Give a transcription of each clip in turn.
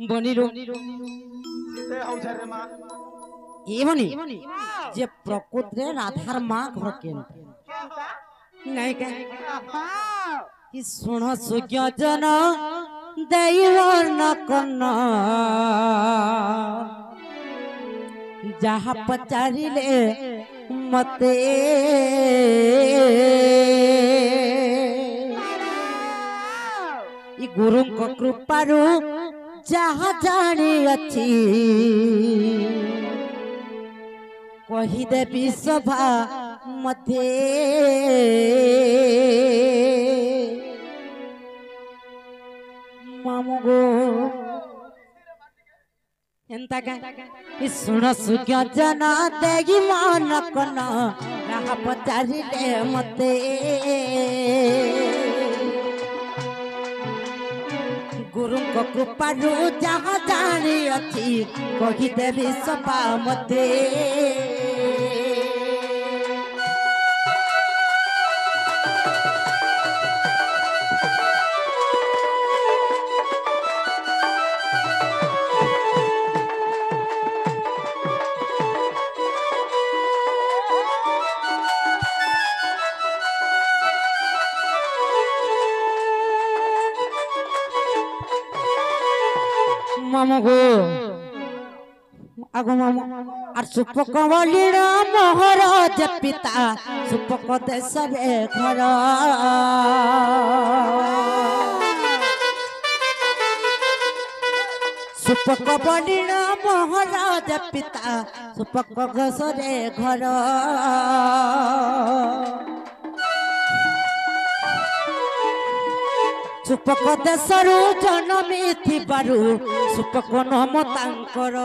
बनिरो एवनी जे प्रकृत रे राधार मां घर केन नहीं के कि सुन सुज्ञ जन दैव न कन्न जहा पचारिले मते ई गुरु को कृपारु जहा जानी अच्छी कही देवी सभा मध्य मामुगो एंता का सुन सुज्ञ जना देगी मान कना रहा पचारिले मते गुरु को कृपारु जहा जानी अच्छी कही देवी सभा मते मामुगो आगो मामु आर सुपक बलिर महाराज पिता सुपक देश रे घर सुपक बलिर महाराज पिता सुपक देश रे घर सुपक देशरू जनमी थिबारु सुपक नाम तांकर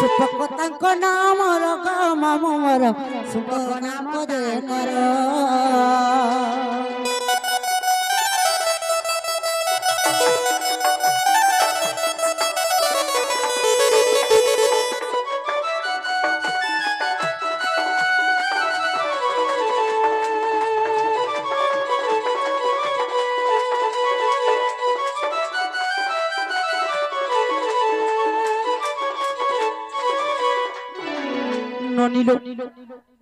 सुपक तांक नाम मामर सुपक नाम देकर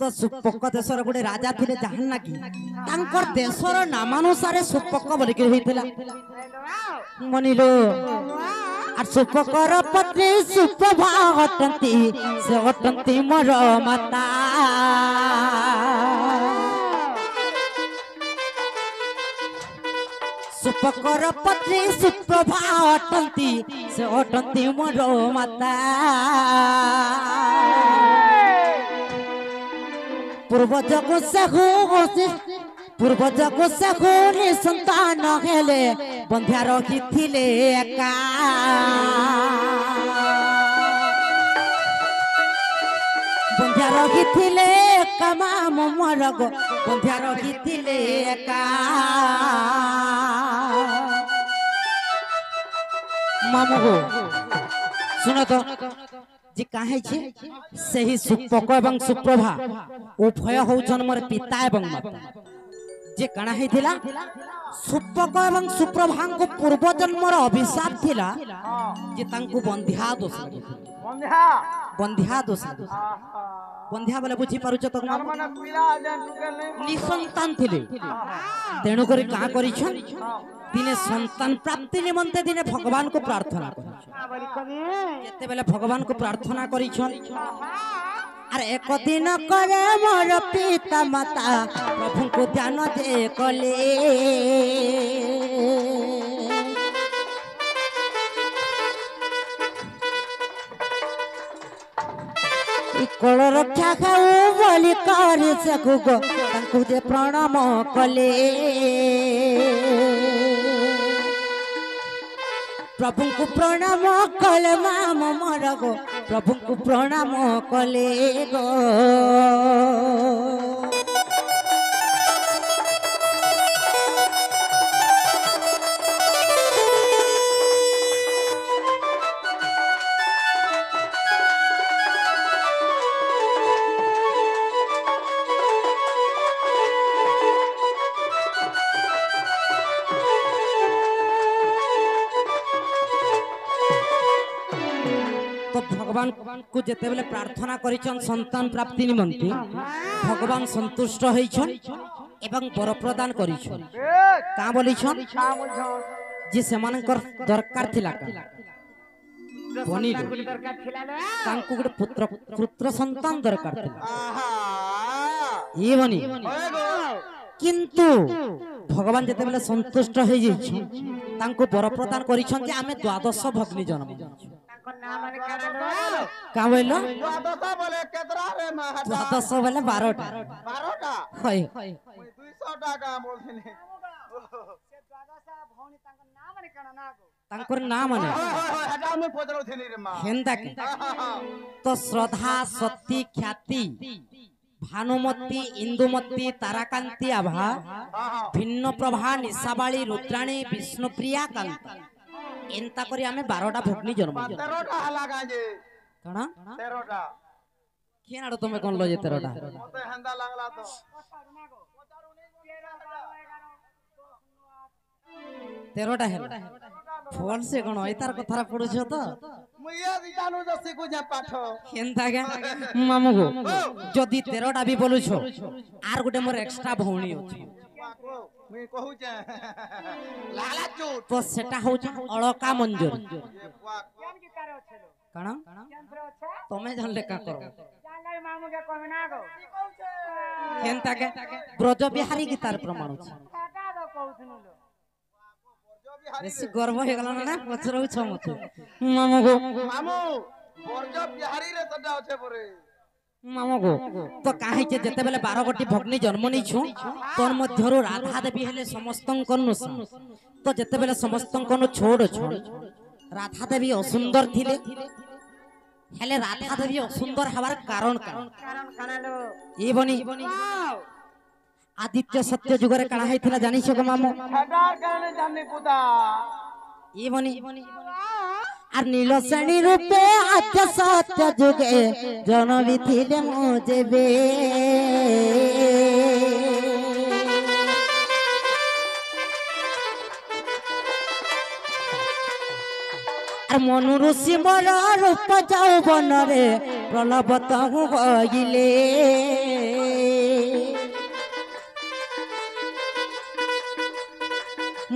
तो सुपक देशर गोटे राजा थे जहां ना कि देशर नामानुसार सुपक बोलिक होता मनिलो आर सुपकर पत्नी सुप्रभा हटंती से हटंती मोर माता सुपकर पत्नी सुप्रभा हटंती से हटंती मोर माता पूर्वज को सखु संतान हेले बंध्या रखी थिले एका बंध्या रखी थिले एका मामु मोर गो बंध्या रखी थिले एका मामु गो सुनो तो जी काहे छी सही सुपक एवं सुप्रभा उभय होउछन मोर पिता एवं माता जे कणा हेतिला सुपक एवं सुप्रभा को पूर्व जन्मर अभिशाप थिला जे तांको बंध्या दोष बंध्या दोष बंध्या बोले बुझी पारुछ तो निसंतान थिले तेणु करी का करिछन दिने संतान प्राप्ति निमंते दिने भगवान को प्रार्थना करते बेले भगवान को प्रार्थना करिछन अरे एक दिन करे मोर पिता माता प्रभु को ध्यान दे कले कल रक्षा खाऊ बोली कर सकू गो तांकु दे प्रणाम कले प्रभु को प्रणाम कले माम मोर गो प्रभु को प्रणाम कले गो भगवान को जेते बेले प्रार्थना करिछन संतान प्राप्ति निमंते भगवान संतुष्ट होइछन एवं वर प्रदान करिछन का बोलिछन जे सेमानकर दरकार थिला का बनी तांको गुटे पुत्र पुत्र संतान दरकार थिला ये बनी किंतु भगवान जेते बेले संतुष्ट हो जाइछन तांको वर प्रदान करिछन जे आमे द्वादश भग्नी जन्म तांको नाम माने का बोलो द्वादश बोले केतरा रे महाटा द्वादश बोले 12टा 12टा होय 200 टाका बोलथिने से द्वादश भौनी तांको नाम माने कणा ना गो तांकर नाम माने हटा में पोजरो थेनी रे मा हेंदा के तो श्रद्धा सती ख्याति भानुमती इंदुमती ताराकांति आभा भिन्न प्रभा निशाबाली रुद्राणी विष्णुप्रिया कांता एंता करी आमे 12टा भग्नी जन्म 13टा हला गाजे कणा 13टा केनाडो तमे कोन लो जे 13टा मते हंदा लागला तो 13टा है फोन से कोन एतार कथरा पडुछो तो मुया दी जानो जसे को जा पाठ केनता के मामू गो जदी 13टा भी बोलुछो आर गुटे मोर एक्स्ट्रा भौणी अछि मैं कहू जे लाला चूट तो सेटा हो छ अलका मंजूर केन की तारे छलो कणा यंत्र छ तमे जानले का करो जानले मामू के कहमे ना गो केनता के ब्रज बिहारी की तार प्रमाण छ काटा दो कहउथनु लो बेसी गर्व हे गला ना पछरउ छ मते मामू गो मामू ब्रज बिहारी रे सदा अछे परे मामू गो तो काहे जे जते बेले 12 गोटी भग्नी जन्म नै छु तोर मध्यरो राधा देवी हेले समस्तन कनु तो जते बेले समस्तन कनु छोड़ छोड़ राधा देवी असुंदर थिले हेले राधा देवी असुंदर हवार कारण कानालो ए बनी आदित्य सत्य जुगरे काना हैथिला जानि छ ग मामू छडार काने जानि पुता ए बनी আর নীলশ্রেণী রূপে আদ্য সত্য যুগে জনবি থিলে মোজেবে আর মনু ঋষি মর রূপ যৌবনরে প্রলবত হইলে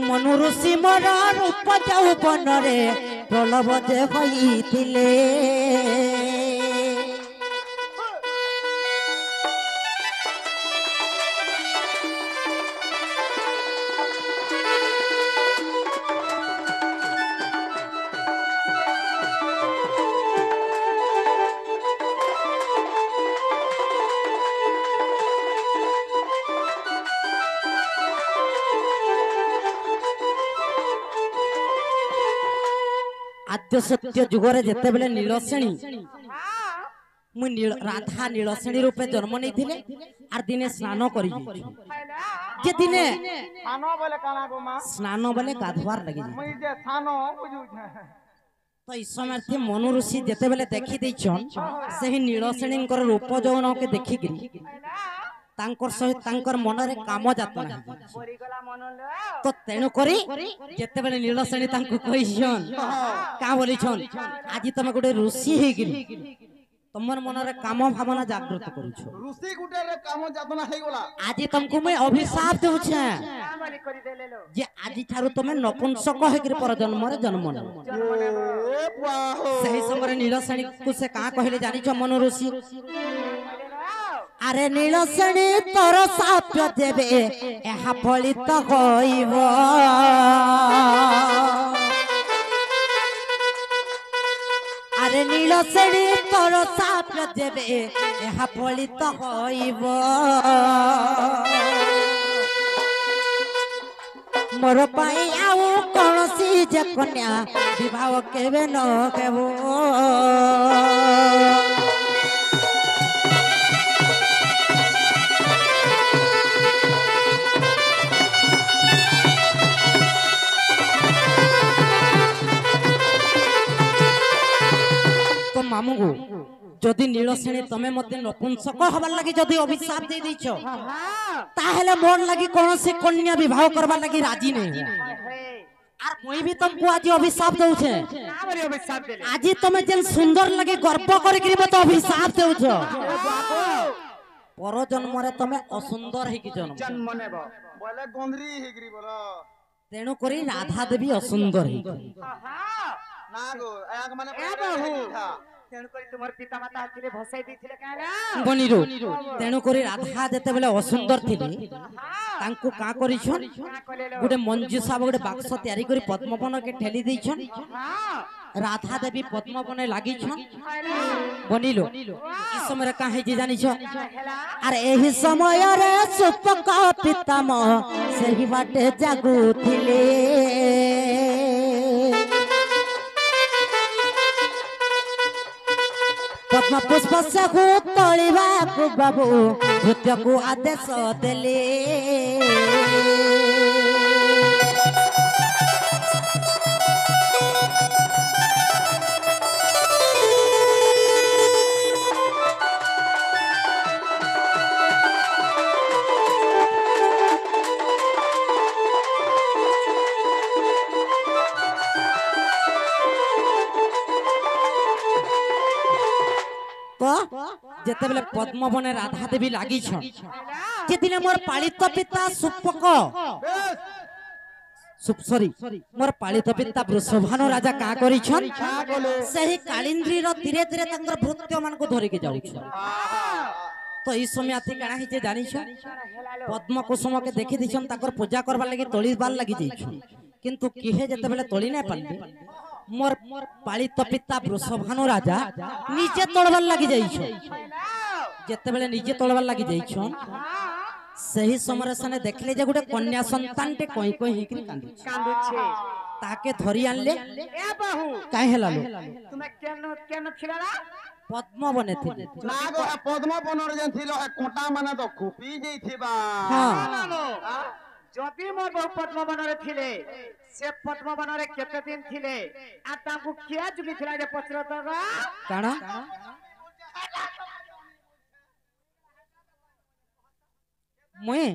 মনু ঋষি মর রূপ যৌবনরে प्रलभ जे होइथिले आद्य सत्य जुगरे जेते बेले नीलश्रेणी मु राधा नीलश्रेणी रूपे जन्म नै थिले आर दिने स्नान करि जे दिने स्नान बोले काना गो मा स्नान बोले गाधवार लागि मु जे स्नान बुझु तो इस समय थे मनु ऋषि जेते बेले देखि दैछन सेही नीलश्रेणी कर रूप जौन के देखि गिरी तांकर सहित तांकर मनरे काम जात ना तो तेनु करी जेते बेले नीलश्रेणी तांको कहिछन का बोलिछन आज तमे गुटे ऋषि हे गिरी तमर मनरे काम भावना जागृत करूछो ऋषि गुटे रे काम जातना हे गला आज तुमको मैं अभिशाप देउ छे कामली करी देलेलो जे आज थारु तमे नपुंसक हे गिरी पर जन्म रे जन्म न ए वाहो सही समय नीलश्रेणी को से का कहले जानि छ मनु ऋषि अरे नीलश्रेणी तोर साप देबे एहा फलित होइब अरे नीलश्रेणी तोर साप देबे एहा फलित होइब मोर पाई आउ कोनसी जे कन्या विवाह केबे न केबो मामू गो जदि नीलश्रेणी तमे मते नपुंसक हबार लागि जदि अभिशाप दे दैछो ताहेले मोर लागि कोनोसी कन्या विवाह करबा लागि राजी नै आर मुई भी तुमको आज अभिशाप दउ छे ना बोली अभिशाप देले आज तुम जेन सुंदर लगे गर्व कर के मत अभिशाप दउ छ पर जन्म रे तुम असुंदर हे की जन्म नेब बोले गोंधरी हेगरी बोलो तेणु करी राधा देवी असुंदर हे ना गो आग माने बाहू तेणु करी तुमर पिता माता आथिले भसाई दिथिले काला बनिरो तेणु करी राधा जते बेले असुंदर थिले तांको का करिछन गुटे मंजूषा गुटे बाक्स तयारी करी पद्मवन के ठेली दैछन राधा देवी पद्मवन लागि छन बनिलो ई समय रे काहे जे जानि छ अरे एही समय रे सुपक पितामह सेही बाटे जागु थिले पद्म पुष्प से तोलिबा को बाबू नृत्य को आदेश देले जेते बेले पद्मवन राधा देवी लागि छन जेदिने मोर पालित पिता सुपक सॉरी मोर पालित पिता वृषभानु राजा का करि छन सही कालिंद्री रो धीरे धीरे तंगर भृत्य मान को धरि के जाउ छ तो ई समय आथि काना हिते जानि छ पद्म कुसुम के देखि दिछन ताकर पूजा करबा लागि तोली बाल लागि जाइ छ किंतु किहे जेते बेले तोली नै पाली मोर पालित पिता वृषभानु राजा नीचे तोड़बार लगी जाइ जेते बेले नीचे तोड़बार लगी जाइ सही समय सने देखले जे गुटे कन्या संतान टे कोई कोई हिकरी कांदुछे ताके धरि आनले ए बाहू काहे हेला लो तुमे केन खिलाला पद्मवने थिले ना गो पद्मवन रे थिलो कोटा माने तो खुपी जई थिबा हां जदि मोर बहु पद्मवन रे थिले से पद्मवन रे केते दिन थिले आ ताकू किया जुगी थिला जे पचरतरा काना मुए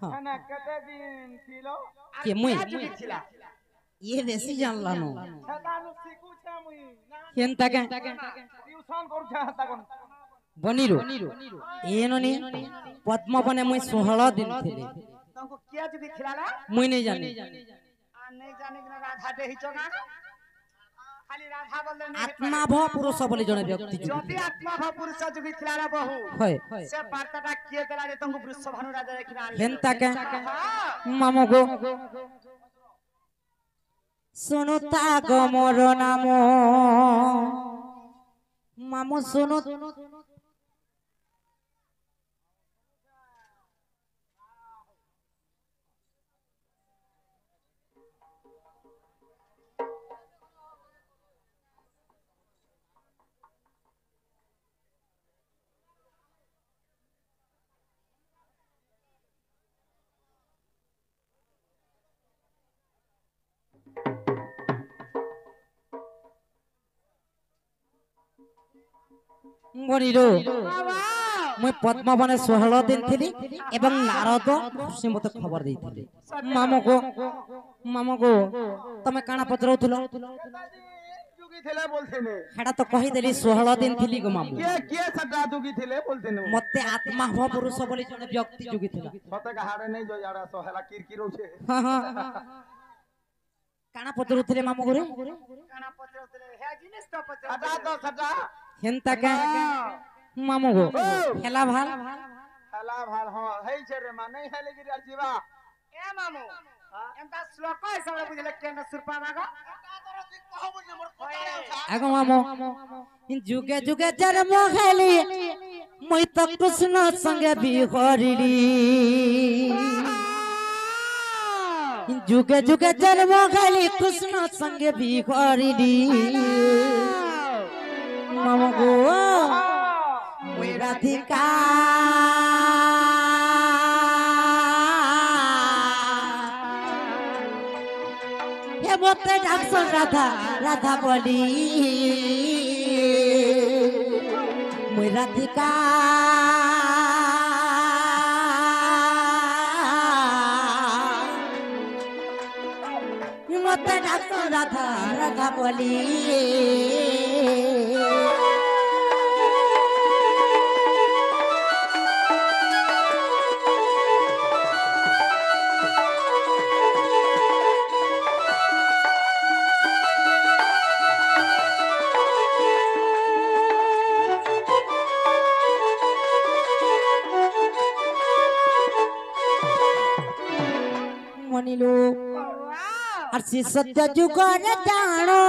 हां ना केते दिन थिलो के मुए जुगी थिला ये बेसी जानला नो छदानु सिकु छ मुई केनता के ट्यूशन करू छ ताकन बनिरो एनोनी पद्मवने मुई 16 दिन थिले ताको किया जुगी थिलाला मुई नहीं जाने आ नहीं जाने कि राधा देहि चगा खाली राधा बोलले नहीं आत्मा भ पुरुष बोली जने व्यक्ति जति आत्मा भ पुरुष जुगी थिलाला बहु होय से वार्ताटा किए देला जे तंगु वृषभानु राजा देखिना हेनता के मामो गो सुनुता गो मोर नाम मामो सुनु बनिरो मैं पद्मवने 16 दिन थिली एवं नारद से मते खबर देइथिले मामो को तमे काना पचरौथलो जुगी थिले बोलथिने हेडा तो कहि देली 16 दिन थिली गो मामो के सदा जुगी थिले बोलथिने मते आत्मा भ पुरुष बोली जने व्यक्ति जुगी थिला सते का हाड़े नहीं जो याडा सोहेला किरकिरौ छे हां हां काना पचरौथले मामो गोरे काना पचरौथले हे जिनिस तो पचरौ तो सदा हेनता का मामो गो हेला भाल हां हेइ छे रे मा नहीं हेले गिर जीवा ए मामू एंता श्लोक सब बुझले केन सुरपा मागो आगो मामो इन जुगे जुगे जन्म खाली মই তো কৃষ্ণ संगे बिहरिली जुगे जुगे जन्म खाली कृष्ण संगे बिहरिली मामो गो মই राधिका हे मोते डाक्सर राधा राधा बोली মই राधिका মতে ডাকছ রাধা রাধা বলি মনিলো আর সে সত্য যুগর জানো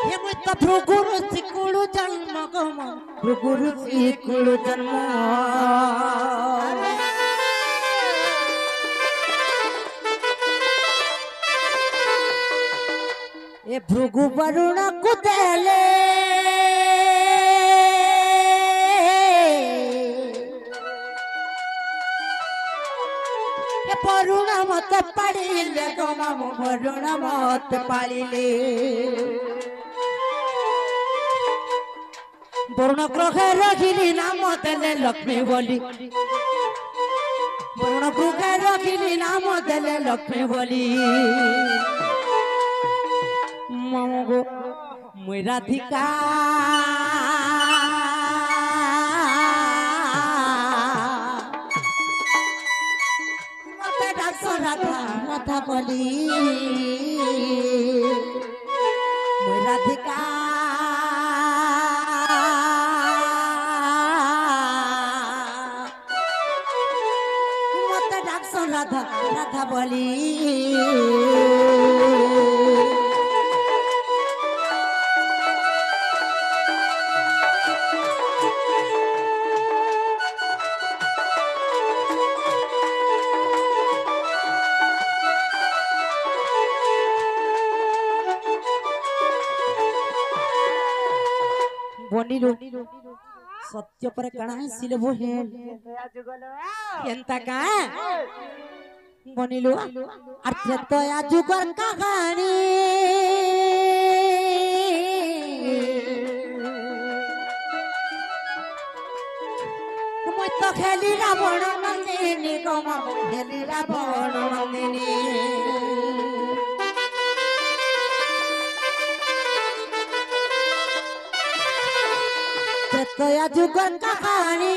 হেমন্ত ভৃগুরু শিকুড়ু জন্ম গম ভৃগুরু শিকুড়ু জন্ম এ ভৃগু বরুণ কুদেলে বরুণ মত পাড়িলে গমাম বরুণ মত পাড়িলে বরুণ গ্রহে রখিলি নাম দেলে লক্ষ্মী বলি বরুণ গ্রহে রখিলি নাম দেলে লক্ষ্মী বলি মমগো মই রাধিকা রাধা রাধা বলি মই রাধিকা মতে ডাকছ রাধা রাধা বলি বনিলো সত্য পরে কানা ছিল বহেল এন্তা কা বনিলো আর ত্রেতয়া যুগর কাহানি মই তো খেলি রাবণ নন্দিনী গমা খেলি রাবণ নন্দিনী ত্রেতয়া যুগর কাহানি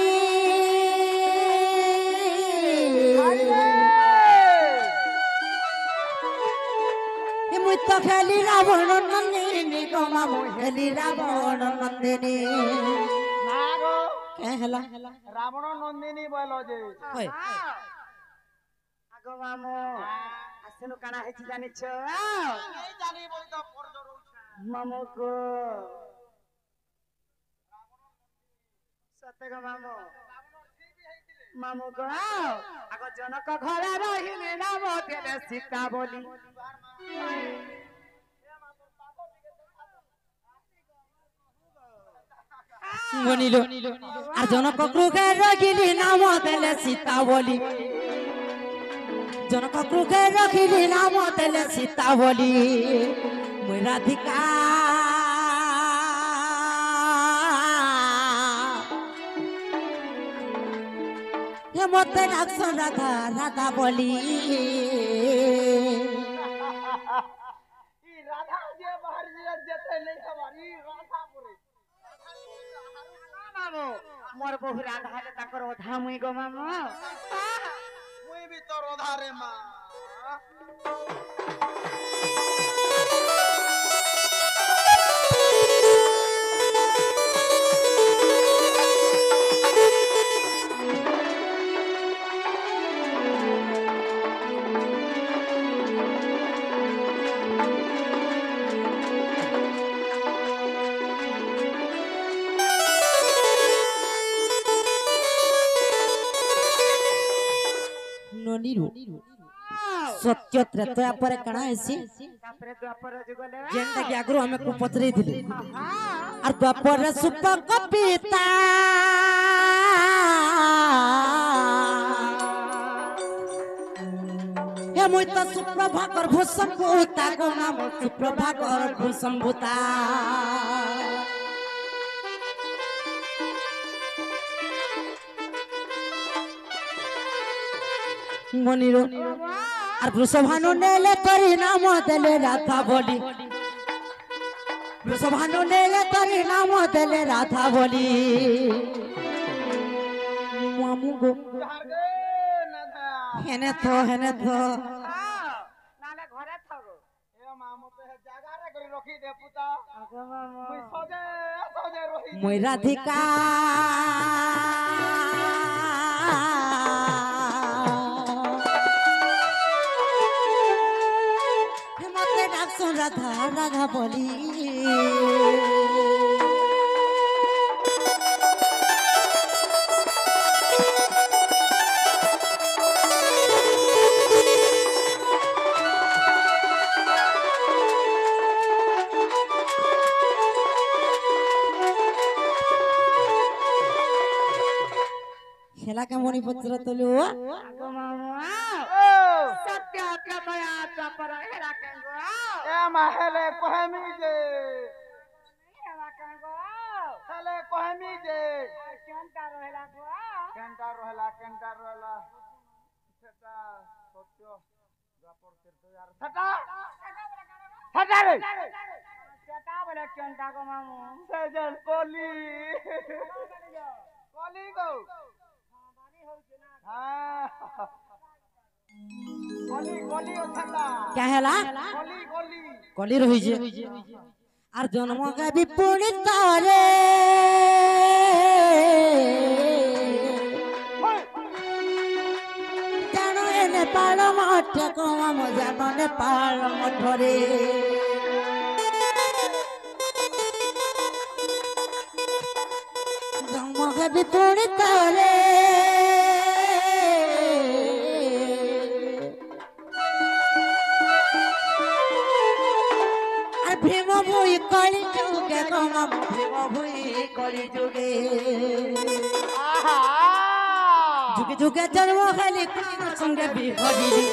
মুই তো খেলি রাবণ নন্দিনী গমা খেলি রাবণ নন্দিনী কে হেলা রাবণ নন্দিনী বলো যে আগো মামু আসেনু কানা হেছি জানিছ এই জানি বই তো পড়দ রউছা মামু কো সত্যগো মামু মামু গো আগো জনক ঘরে রহিলি নাম দেলে সীতা বলি বনিলো আর জনক গৃহে রখিলি নাম দেলে সীতা বলি জনক গৃহে রখিলি নাম দেলে সীতা বলি মই রাধিকা মতে ডাকছ রাধা রাধা বলি রাধা যে বাহার যেতে নেই সবারই রাধা পরে মামু মোর বহু রাধা হলে তাকর অধা মুই গো মামু মুই भी तो অধা রে মা सत्य त्रेतया पर कणा हेसी तापरे द्वापर जुगले जेंटा कि आगरो हमें को पचरे दिले और द्वापर रे सुपक पिता हे मोय त सुप्रभाकर भूसंभूता को नाम सुप्रभाकर भूसंभूता মনিরো আর বৃষভানু নেলে তোরি নাম দেলে রাধা বলি বৃষভানু নেলে তোরি নাম দেলে রাধা বলি মামু গো হেনে তো নালে ঘরে থাকো এ মামু তো হে জায়গারে করে রখি দে পুতা মুই সজে রহি মই রাধিকা মতে ডাকছো রাধা রাধা বলি খেলা কেমন পত্র তোলো আগো মামা ও সত্য কতয়া চাপর হেরা কেঙ্গো এ মাহেলে কহমি যে হেরা কেঙ্গো হেলে কহমি যে কেনটা রহেলা গো কেনটা রহলা সেটা সত্য দ্বাপর তীর্থ আর সেটা রে সেটা বলে কেনটা গো মামু সেজন কলি গো হ্যাঁ কলি ও সেটা क्या हेला কলি কলি রহিছে আর জন্ম কে বিপরীত রে জানো এনে পাল মঠ কম জানো নে পাল মঠরে জন্ম কে বিপরীত রে ভীম ভুই কলি যুগে কম ভীম ভুই কলি যুগে আহা যুগে যুগে জন্ম হলি কৃষ্ণ সঙ্গে বিহরিলি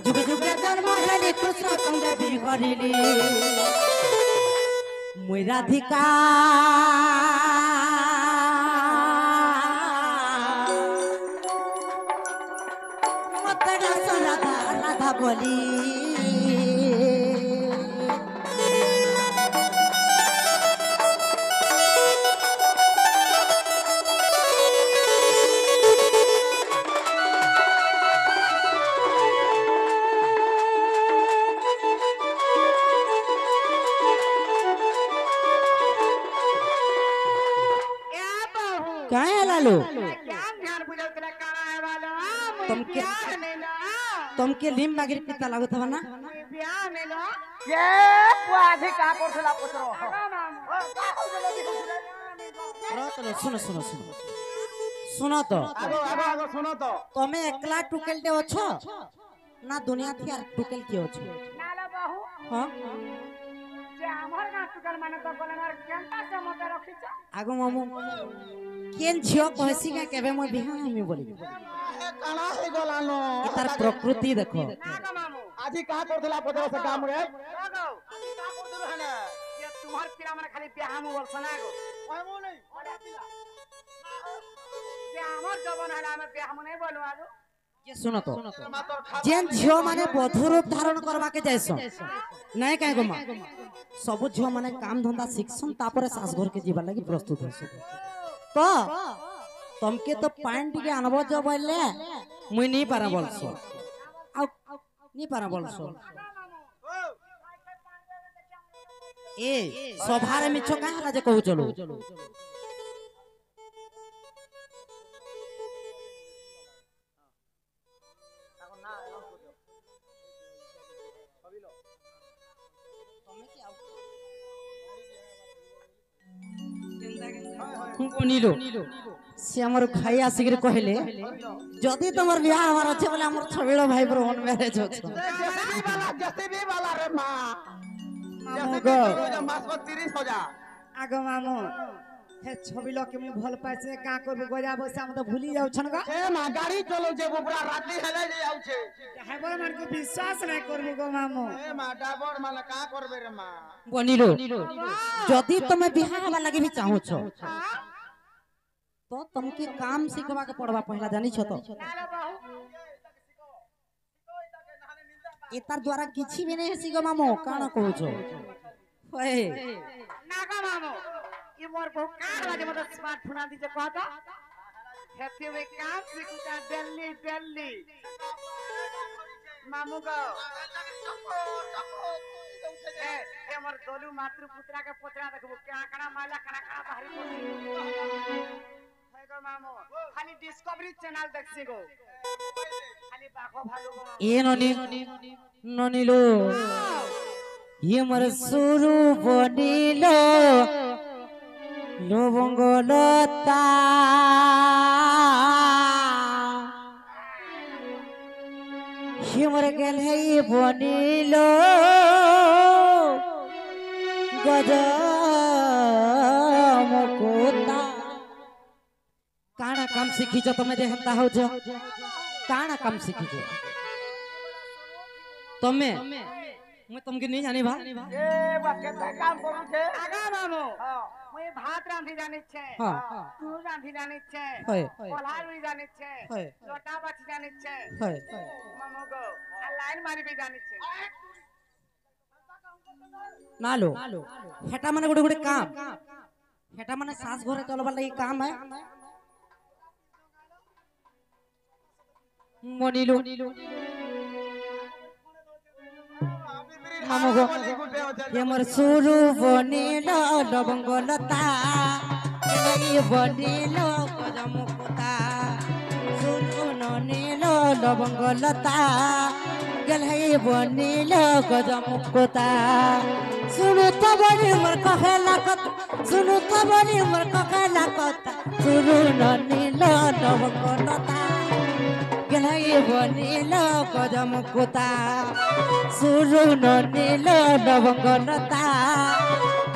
যুগে যুগে জন্ম হলি কৃষ্ণ সঙ্গে বিহরিলি মুই রাধিকা মতে ডাক রাধা রাধা বলি क्या है लालू तुमके लिम बागिर पिता लागू था ना কে কুয়াধি কা করছলা পছর सुनो सुनो तो আগো শুনো তো तुम्हें एकला टुकेल दे ओछो ना दुनिया थी यार टुकेल की ओछो নালা বাহু हां যে আমার গাঁ টুকাল মানে তো বলে আমার কেনটা সে মতে রখিছ आगो मामू केन झियो कहसी का केबे म बिहा हमी बोली কানা হই গলানো तार प्रकृति देखो আগো মামু আজি কা করছলা পছর সে কাম রে আগো আজি কা করছলা হলে যে তোমার পিলা মানে খালি বিহামু বলছ না গো কইমু নাই যে আমার জবন হলে আমি বিহামু নাই বলো আগো ये सुनो तो মাতর খা जेन झियो माने बधु रूप धारण करवा के जायसो नहीं काहे गो मां सब झियो माने काम धंधा शिक्षण तापरे सास घर के जीवा लागि प्रस्तुत होसो तो तुमके तो पाइन टिके अनबो जो बोलले मुई नहीं पारा बोलसो आ नहीं पारा बोलसो ए सभारे मिछो का हला जे कहू चलो नीलो से हमर खाई आसिक कहले जदि तुमर बियाह हमार अच्छे बोले हमर छबिलो भाई पर ओन मैरिज होछ जेसीबी वाला रे मां मामू गो मास को 30,000 আগো মামু হে ছবি লোকে মু ভাল পাইছে কা করব গজা বসে আমি তো ভুলি যাও ছন গো ए मां गाड़ी चलो जे बुबरा राती हेले जे आउछे হেবর মান को विश्वास নাই করব গো মামু ए मां डाबर माने का करबे रे मां बनिलो जदि तुम बियाह हमार लागि भी चाहो छ तो तुमके काम सिखवा के पड़वा पहला जानी छ तो नालो बहु एतार द्वारा किछि भी नहीं सिखो मामो काना कहू छो ओए नागा मामो ये मोर बहु कार बाजे मत स्मार्टफोन आदि जे कहता हेते वे काम सिखुता दिल्ली दिल्ली मामू को ए मोर दोलू मातृ पुत्रा के पोतरा देखबो क्या कणा माला कणा कणा बाहरी पोती है गो मामू खाली डिस्कवरी चैनल देखसी गो खाली बाघो भालू गो ए ननी ननीलो ये मर सुरु बनिलो लवंगलता हिमर गेल है बनिलो गजमकोता काना काम सीखी जो तमे देहता हो जो काना काम सीखी जो तमे मैं तुमके नहीं जानी भा ए बा केते काम करू छे आगा मामू हां मुई भात रांधी जानी छे हां तू रांधी जानी छे होय कोल्हार भी जानी छे होय लोटा बाछी जानी छे होय मामू गो आ लाइन मारी भी जानी छे नालो हेटा माने गोटे गोटे काम हेटा माने सास घरे चलबा लई काम है मनिलो मामो गो ये मोर सुरु बनिलो लवंगलता ये बनिलो गजमुकुता सुरु ननिलो लवंगलता गेल है बनिलो गजमुकुता सुनु तो बनी मोर कहेला कत सुनु तो बनी मोर कहेला कत सुरु ननिलो लवंगलता गेल है बनिलो गजमुकुता सुरु ननिलो लवंगलता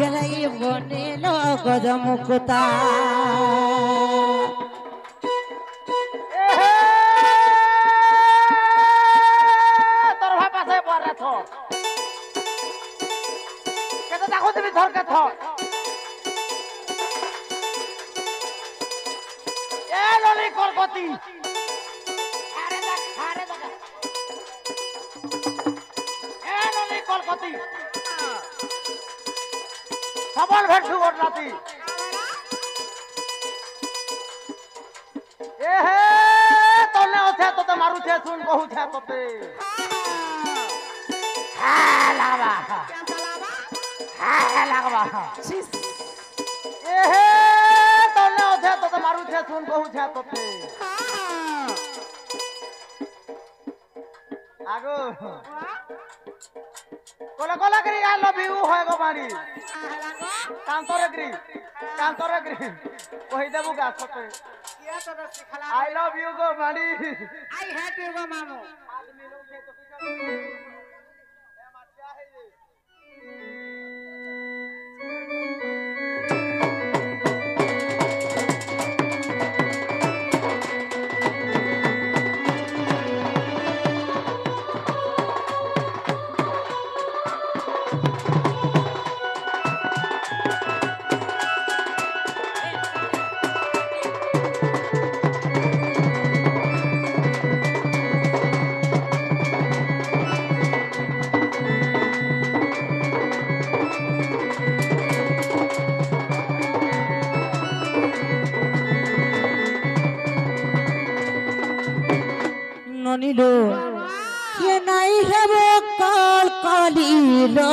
गेल है बनिलो गजमुकुता তোর ভাই পাশে পড়ে থ কেতে দেখো তুমি ধরকে থ এ ললি করগতি আরে দেখ এ ললি করগতি সবল ভেটু ওড়নাতি এ হে তোনে ওছে তোতে মারুছে শুন কহুছে তোতে হ্যাঁ লাগবা হ্যাঁ লাগবা এ হে তোনে ওছে তোতে মারুছে শুন কহুছে তোতে আগো কোলা কোলা করি আই লাভ ইউ হয় গো মারি কান্তরে গরি কই দেবু গা তোতে किया तो बस सिखला आई लव यू गो मारी आई हेट यू गो मामू आदमी लोग के तो ए मत है ये ननिलो ये नहीं है वो काल कालीलो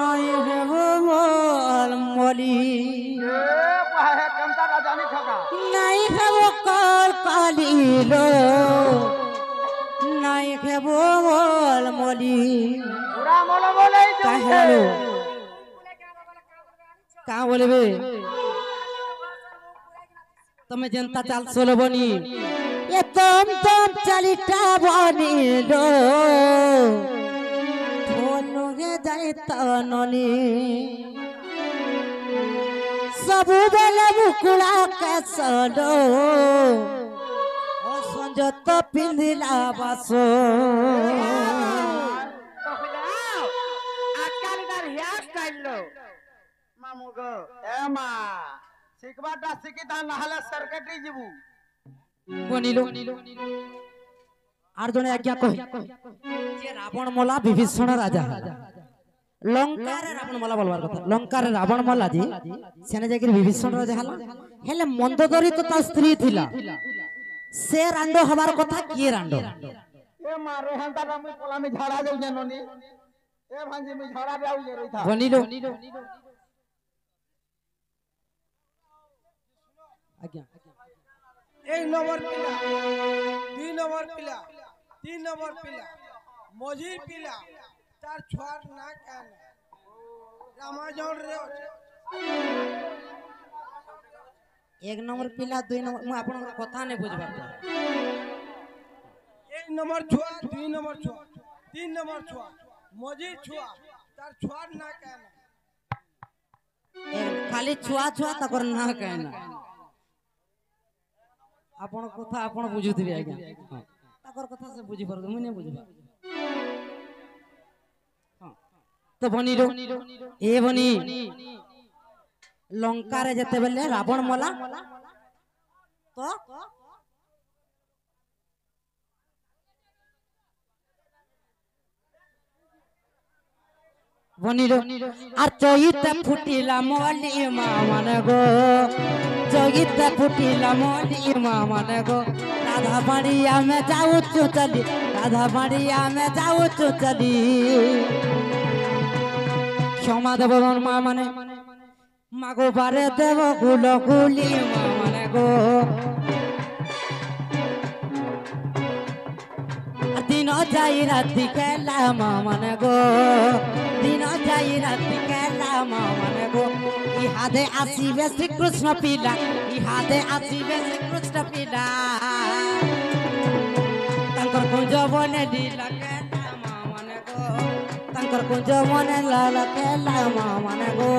नहीं है वो अलमली ए पाहे कमता का जानी छका नहीं है वो काल कालीलो नहीं है वो अलमली पूरा मोला बोले जो हेलो का बोले बे तमे जनता चाल सोलो बनी ये तुम चलिटा बनिलो थोनुगे जाइता ननी सबु बेले बुकुला के सलो ओ संजत पिंदिला बासो आजकल इधर हेयर स्टाइल लो मामू गो एमा শিখবাটা শিখি তা না হলে সেক্রেটারি যাবু বনিল আর জনে আজ্ঞা কই যে রাবণ মলা বিভীষণ রাজা লঙ্কারে রাবণ মলা বলবার কথা লঙ্কারে রাবণ মলা যে সেনে যাই বিভীষণ রাজা হলা হেলে মন্দোদরী তো তা স্ত্রী থিলা সে রান্ড হবার কথা কি রান্ড এ মারে হেন্তা আমি পলামি ঝাড়া যাও জাননি এ ভাঞ্জি আমি ঝাড়া যাও যে রইতা বনিল আজ্ঞা एक नंबर पिला 2 नंबर पिला 3 नंबर पिला मझी पिला तार छुआर ना कान रामाजन रे एक नंबर पिला 2 नंबर मु आपन कथा ने बुझबा 1 नंबर छुआ 2 नंबर छुआ 3 नंबर छुआ मझी छुआ तार छुआर ना कान खाली छुआ छुआ तकर ना कहना आपण कथा आपण बुझुथिबे आज्ञा तकर कथा से बुझी परदो मुने बुझबा तो बनिरो ए बनी लंका रे जते बेले रावण मला तो বনিলো আর চইতে ফুটিলা মলি মা মানে গো চইতে ফুটিলা মলি মা মানে গো রাধা বাড়ি আমি যাউছু চলি রাধা বাড়ি আমি যাউছু চলি ক্ষমা দেব মা মানে মাগো বারে দেব গুলো গুলি মা মানে গো दिन जाई राति केला मामन गो दिन जाई राति केला मामन गो इहादे आसीबे श्री कृष्ण पीला इहादे आसीबे श्री कृष्ण पीला तंकर कुंज बने ढीला केला मामन गो तंकर कुंज बने लाल केला मामन गो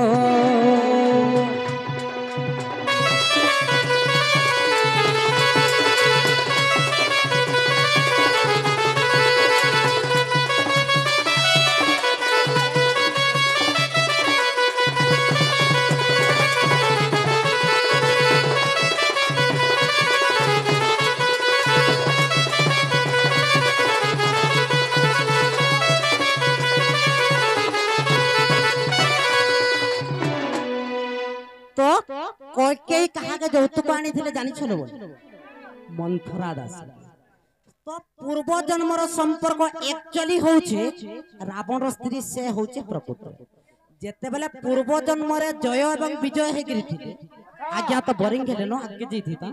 कोई कहा के যৌতুক আনিଥିଲେ জানিছল বল মন্থরা দাস তো পূর্ব জন্মর সম্পর্ক একচুয়ালি হচ্ছে রাবণর স্ত্রী সে হচ্ছে প্রকৃত যেতেবেলে পূর্ব জন্মরে জয় এবং বিজয় হেগিরি থিলে আজ্ঞা তো বোরিং হেলে নো আগে জিথিতা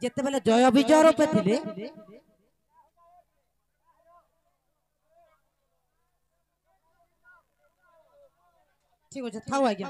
যেতেবেলে জয় বিজয় রূপে থিলে ঠিক আছে থাও আজ্ঞা